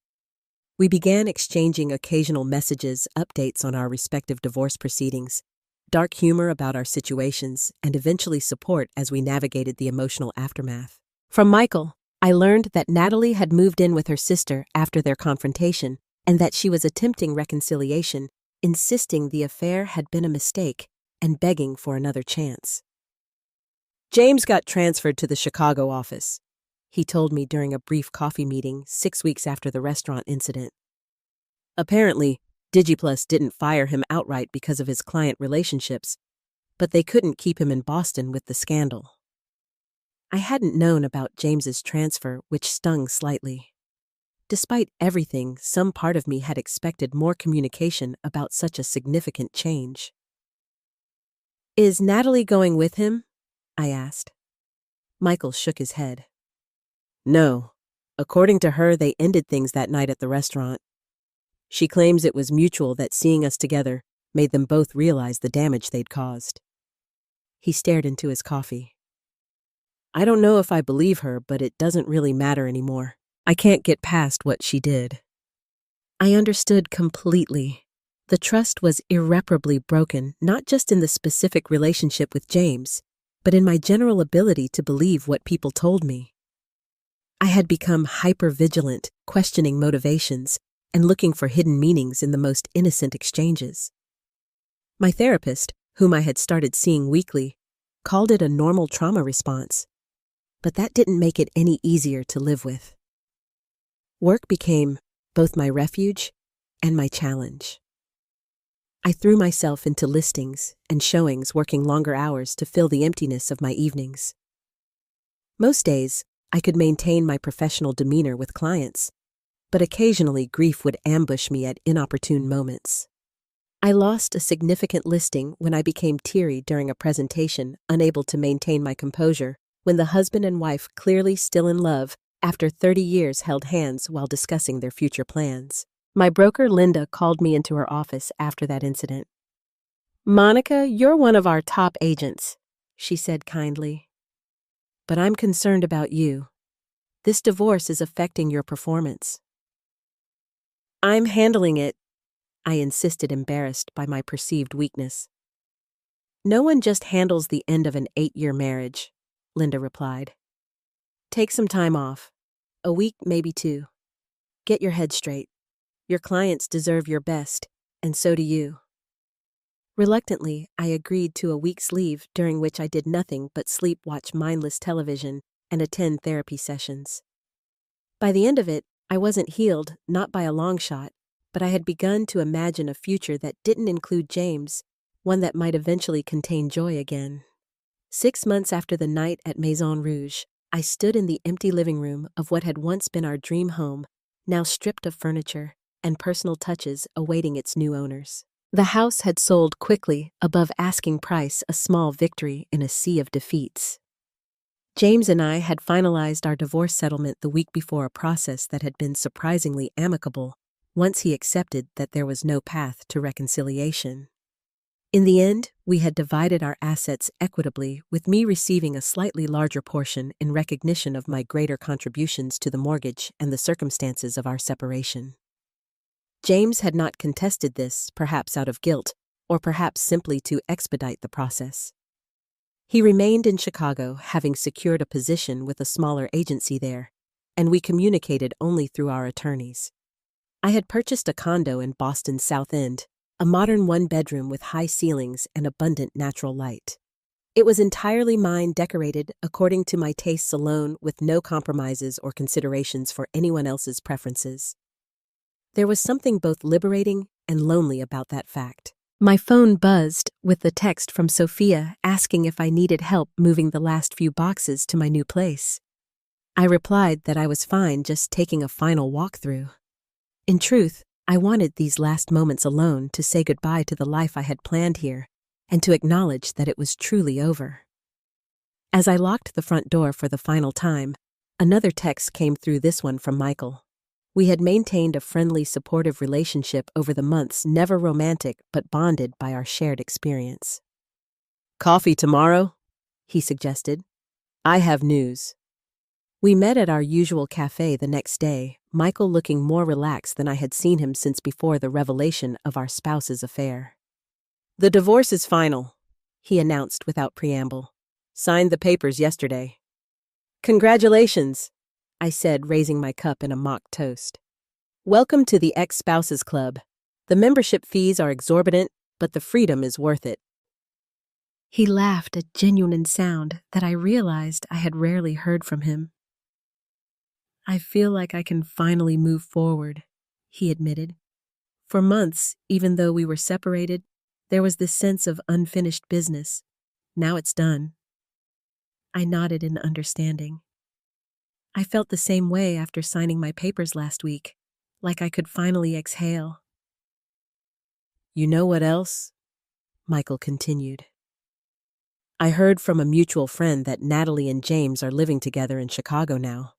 We began exchanging occasional messages, updates on our respective divorce proceedings, dark humor about our situations, and eventually support as we navigated the emotional aftermath. From Michael, I learned that Natalie had moved in with her sister after their confrontation and that she was attempting reconciliation, insisting the affair had been a mistake and begging for another chance. James got transferred to the Chicago office, he told me during a brief coffee meeting 6 weeks after the restaurant incident. Apparently, DigiPlus didn't fire him outright because of his client relationships, but they couldn't keep him in Boston with the scandal. I hadn't known about James's transfer, which stung slightly. Despite everything, some part of me had expected more communication about such a significant change. Is Natalie going with him? I asked. Michael shook his head. No. According to her, they ended things that night at the restaurant. She claims it was mutual that seeing us together made them both realize the damage they'd caused. He stared into his coffee. I don't know if I believe her, but it doesn't really matter anymore. I can't get past what she did. I understood completely. The trust was irreparably broken, not just in the specific relationship with James, but in my general ability to believe what people told me. I had become hyper-vigilant, questioning motivations, and looking for hidden meanings in the most innocent exchanges. My therapist, whom I had started seeing weekly, called it a normal trauma response, but that didn't make it any easier to live with. Work became both my refuge and my challenge. I threw myself into listings and showings, working longer hours to fill the emptiness of my evenings. Most days, I could maintain my professional demeanor with clients, but occasionally grief would ambush me at inopportune moments. I lost a significant listing when I became teary during a presentation, unable to maintain my composure, when the husband and wife, clearly still in love, after 30 years held hands while discussing their future plans. My broker, Linda, called me into her office after that incident. Monica, you're one of our top agents, she said kindly. But I'm concerned about you. This divorce is affecting your performance. I'm handling it, I insisted, embarrassed by my perceived weakness. No one just handles the end of an 8-year marriage, Linda replied. Take some time off. A week, maybe 2. Get your head straight. Your clients deserve your best, and so do you. Reluctantly, I agreed to a week's leave during which I did nothing but sleep, watch mindless television, and attend therapy sessions. By the end of it, I wasn't healed, not by a long shot, but I had begun to imagine a future that didn't include James, one that might eventually contain joy again. 6 months after the night at Maison Rouge, I stood in the empty living room of what had once been our dream home, now stripped of furniture and personal touches awaiting its new owners. The house had sold quickly, above asking price, a small victory in a sea of defeats. James and I had finalized our divorce settlement the week before, a process that had been surprisingly amicable once he accepted that there was no path to reconciliation. In the end, we had divided our assets equitably, with me receiving a slightly larger portion in recognition of my greater contributions to the mortgage and the circumstances of our separation. James had not contested this, perhaps out of guilt, or perhaps simply to expedite the process. He remained in Chicago, having secured a position with a smaller agency there, and we communicated only through our attorneys. I had purchased a condo in Boston's South End, a modern 1-bedroom with high ceilings and abundant natural light. It was entirely mine, decorated according to my tastes alone, with no compromises or considerations for anyone else's preferences. There was something both liberating and lonely about that fact. My phone buzzed with the text from Sophia asking if I needed help moving the last few boxes to my new place. I replied that I was fine, just taking a final walkthrough. In truth, I wanted these last moments alone to say goodbye to the life I had planned here and to acknowledge that it was truly over. As I locked the front door for the final time, another text came through, this one from Michael. We had maintained a friendly, supportive relationship over the months, never romantic but bonded by our shared experience. "Coffee tomorrow?" he suggested. "I have news." We met at our usual cafe the next day, Michael looking more relaxed than I had seen him since before the revelation of our spouse's affair. "The divorce is final," he announced without preamble. "Signed the papers yesterday." "Congratulations," I said, raising my cup in a mock toast. "Welcome to the Ex-Spouses Club. The membership fees are exorbitant, but the freedom is worth it." He laughed, a genuine sound that I realized I had rarely heard from him. "I feel like I can finally move forward," he admitted. "For months, even though we were separated, there was this sense of unfinished business. Now it's done." I nodded in understanding. I felt the same way after signing my papers last week, like I could finally exhale. "You know what else?" Michael continued. "I heard from a mutual friend that Natalie and James are living together in Chicago now.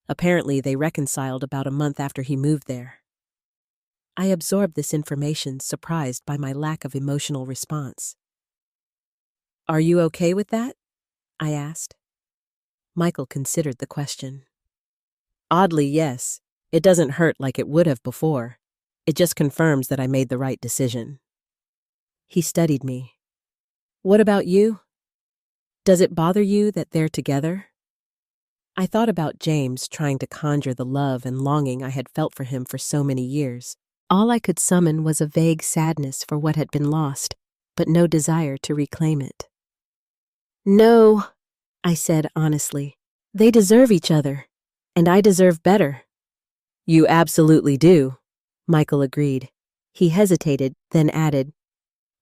Apparently, they reconciled about a month after he moved there." I absorbed this information, surprised by my lack of emotional response. "Are you okay with that?" I asked. Michael considered the question. "Oddly, yes. It doesn't hurt like it would have before. It just confirms that I made the right decision." He studied me. "What about you? Does it bother you that they're together?" I thought about James, trying to conjure the love and longing I had felt for him for so many years. All I could summon was a vague sadness for what had been lost, but no desire to reclaim it. "No," I said honestly. "They deserve each other, and I deserve better." "You absolutely do," Michael agreed. He hesitated, then added,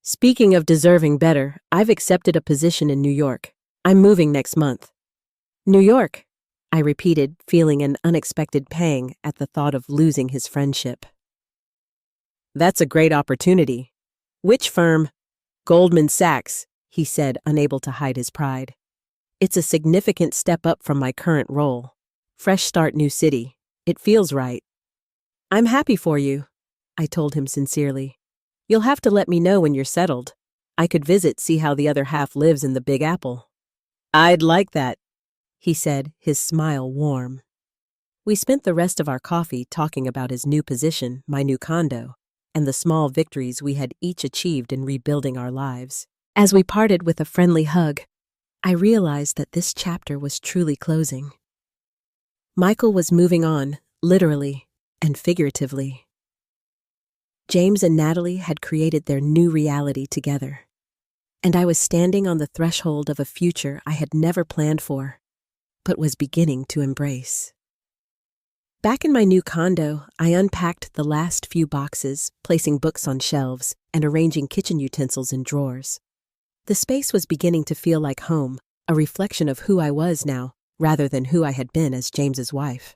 "Speaking of deserving better, I've accepted a position in New York. I'm moving next month." "New York," I repeated, feeling an unexpected pang at the thought of losing his friendship. "That's a great opportunity." "Which firm?" "Goldman Sachs," he said, unable to hide his pride. "It's a significant step up from my current role. Fresh start, new city. It feels right." "I'm happy for you," I told him sincerely. "You'll have to let me know when you're settled. I could visit, see how the other half lives in the Big Apple." "I'd like that," he said, his smile warm. We spent the rest of our coffee talking about his new position, my new condo, and the small victories we had each achieved in rebuilding our lives. As we parted with a friendly hug, I realized that this chapter was truly closing. Michael was moving on, literally and figuratively. James and Natalie had created their new reality together, and I was standing on the threshold of a future I had never planned for, but was beginning to embrace. Back in my new condo, I unpacked the last few boxes, placing books on shelves and arranging kitchen utensils in drawers. The space was beginning to feel like home, a reflection of who I was now, rather than who I had been as James's wife.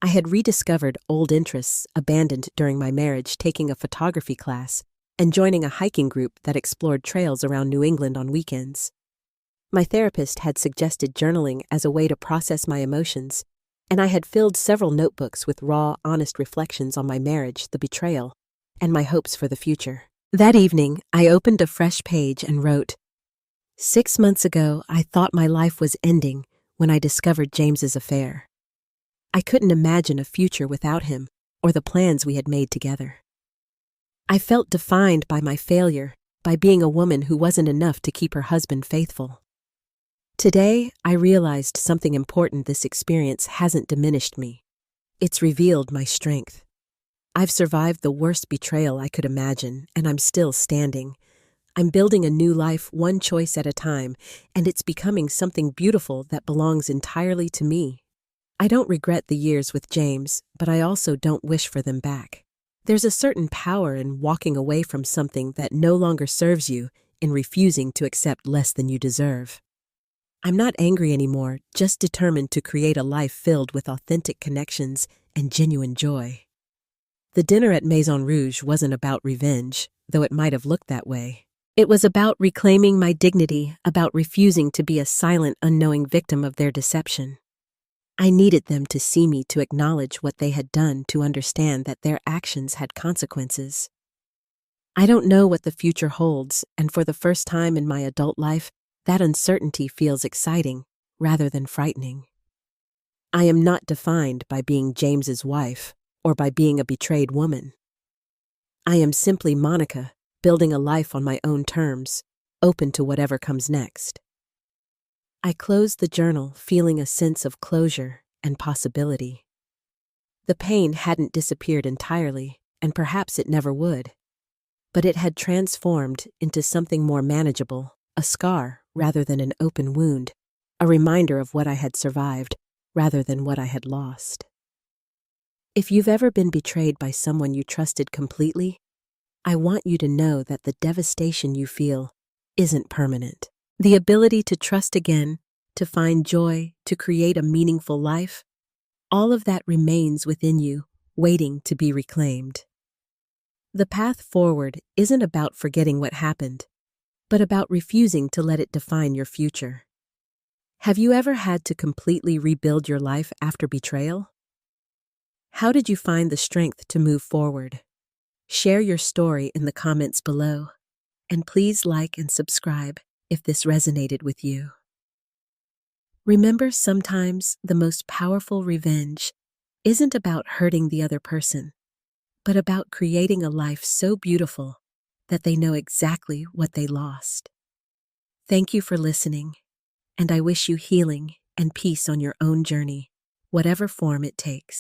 I had rediscovered old interests abandoned during my marriage, taking a photography class and joining a hiking group that explored trails around New England on weekends. My therapist had suggested journaling as a way to process my emotions, and I had filled several notebooks with raw, honest reflections on my marriage, the betrayal, and my hopes for the future. That evening, I opened a fresh page and wrote, "6 months ago, I thought my life was ending when I discovered James's affair. I couldn't imagine a future without him or the plans we had made together. I felt defined by my failure, by being a woman who wasn't enough to keep her husband faithful. Today, I realized something important. This experience hasn't diminished me. It's revealed my strength. I've survived the worst betrayal I could imagine, and I'm still standing. I'm building a new life one choice at a time, and it's becoming something beautiful that belongs entirely to me. I don't regret the years with James, but I also don't wish for them back. There's a certain power in walking away from something that no longer serves you, in refusing to accept less than you deserve. I'm not angry anymore, just determined to create a life filled with authentic connections and genuine joy." The dinner at Maison Rouge wasn't about revenge, though it might have looked that way. It was about reclaiming my dignity, about refusing to be a silent, unknowing victim of their deception. I needed them to see me, to acknowledge what they had done, to understand that their actions had consequences. I don't know what the future holds, and for the first time in my adult life, that uncertainty feels exciting rather than frightening. I am not defined by being James's wife or by being a betrayed woman. I am simply Monica, building a life on my own terms, open to whatever comes next. I closed the journal feeling a sense of closure and possibility. The pain hadn't disappeared entirely, and perhaps it never would. But it had transformed into something more manageable, a scar rather than an open wound, a reminder of what I had survived rather than what I had lost. If you've ever been betrayed by someone you trusted completely, I want you to know that the devastation you feel isn't permanent. The ability to trust again, to find joy, to create a meaningful life, all of that remains within you, waiting to be reclaimed. The path forward isn't about forgetting what happened, but about refusing to let it define your future. Have you ever had to completely rebuild your life after betrayal? How did you find the strength to move forward? Share your story in the comments below, and please like and subscribe if this resonated with you. Remember, sometimes the most powerful revenge isn't about hurting the other person, but about creating a life so beautiful that they know exactly what they lost. Thank you for listening, and I wish you healing and peace on your own journey, whatever form it takes.